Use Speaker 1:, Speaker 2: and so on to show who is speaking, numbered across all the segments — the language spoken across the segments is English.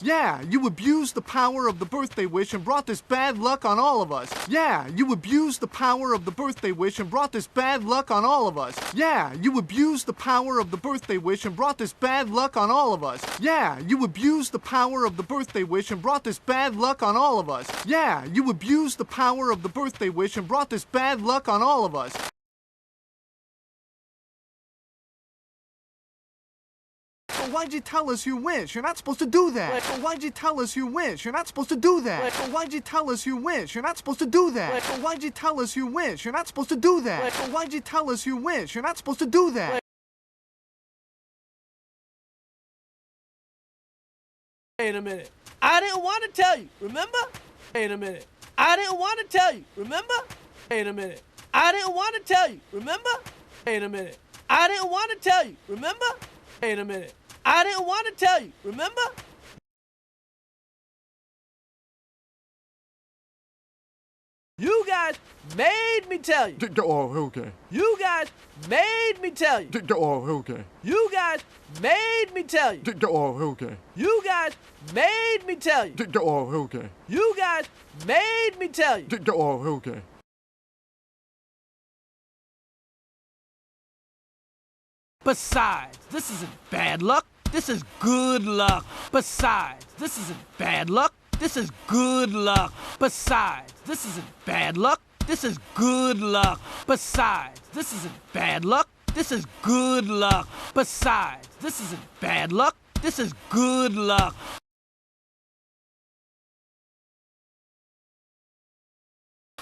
Speaker 1: Yeah, you abused the power of the birthday wish and brought this bad luck on all of us. Yeah, you abused the power of the birthday wish and brought this bad luck on all of us. Yeah, you abused the power of the birthday wish and brought this bad luck on all of us. Yeah, you abused the power of the birthday wish and brought this bad luck on all of us. Yeah, you abused the power of the birthday wish and brought this bad luck on all of us. Well, why'd you tell us your wish? You're not supposed to do that. Well, why'd you tell us your wish? You're not supposed to do that. Well, why'd you tell us your wish? You're not supposed to do that. Well, why'd you tell us your wish? You're not supposed to do that. Well, why'd you tell us your wish? You're not supposed to do that.
Speaker 2: Wait a minute. I didn't want to tell you, remember? Wait a minute. I didn't want to tell you, remember? Wait a minute. I didn't want to tell you, remember? Wait a minute. I didn't want to tell you, remember? Wait a minute. I didn't want to tell you, remember? You guys made me tell you.
Speaker 1: Oh, okay.
Speaker 2: You guys made me tell you.
Speaker 1: Oh, okay.
Speaker 2: You guys made me tell you.
Speaker 1: Oh, okay.
Speaker 2: You guys made me tell you.
Speaker 1: Oh, okay.
Speaker 2: You guys made me tell you.
Speaker 1: Oh, okay.
Speaker 2: Besides, this isn't bad luck. This is good luck. Besides, this isn't bad luck. This is good luck. Besides, this isn't bad luck. This is good luck. Besides, this isn't bad luck. This is good luck. Besides, this isn't bad luck. This is good luck.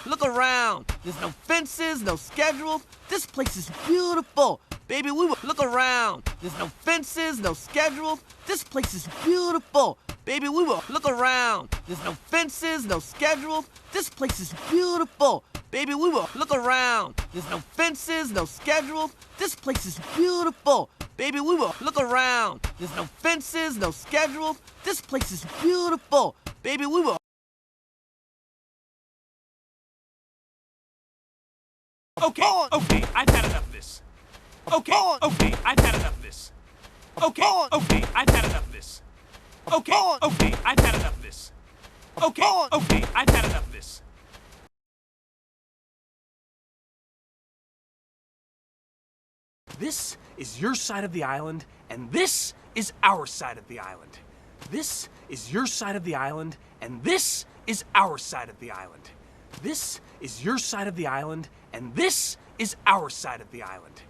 Speaker 2: Look around. There's no fences, no schedules. This place is beautiful. Baby, we will look around. There's no fences, no schedules. This place is beautiful. Baby, we will look around. There's no fences, no schedules. This place is beautiful. Baby, we will look around. There's no fences, no schedules. This place is beautiful. Baby, we will look around. There's no fences, no schedules. This place is beautiful. Baby, we will.
Speaker 3: Okay, okay, I've had enough of this. Okay, okay, I've had enough of this. Okay, okay, I've had enough of this. Okay, okay, I've had enough of this. Okay, okay, I've had enough of this. This is your side of the island, and this is our side of the island. This is your side of the island, and this is our side of the island. This is your side of the island, and this is our side of the island.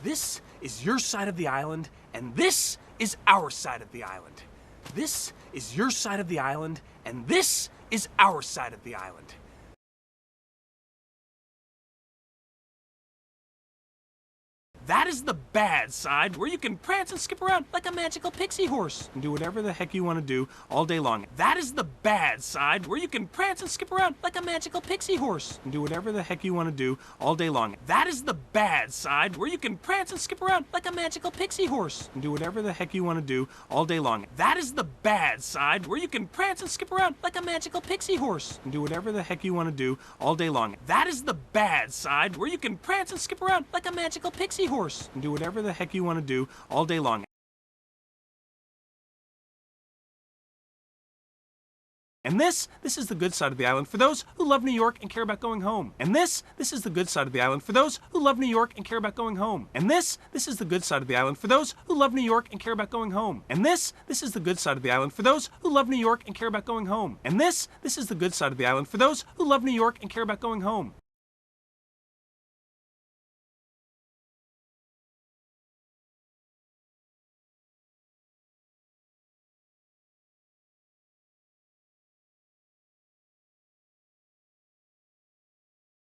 Speaker 3: This is your side of the island, and this is our side of the island. This is your side of the island, and this is our side of the island. That is the bad side, where you can prance and skip around like a magical pixie horse and do whatever the heck you want to do all day long. That is the bad side, where you can prance and skip around like a magical pixie horse and do whatever the heck you want to do all day long. That is the bad side, where you can prance and skip around like a magical pixie horse and do whatever the heck you want to do all day long. That is the bad side, where you can prance and skip around like a magical pixie horse and do whatever the heck you want to do all day long. That is the bad side, where you can prance and skip around like a magical pixie horse and do whatever the heck you want to do all day long. And this is the good side of the island for those who love New York and care about going home. And this is the good side of the island for those who love New York and care about going home. And this is the good side of the island for those who love New York and care about going home. And this is the good side of the island for those who love New York and care about going home. And this is the good side of the island for those who love New York and care about going home.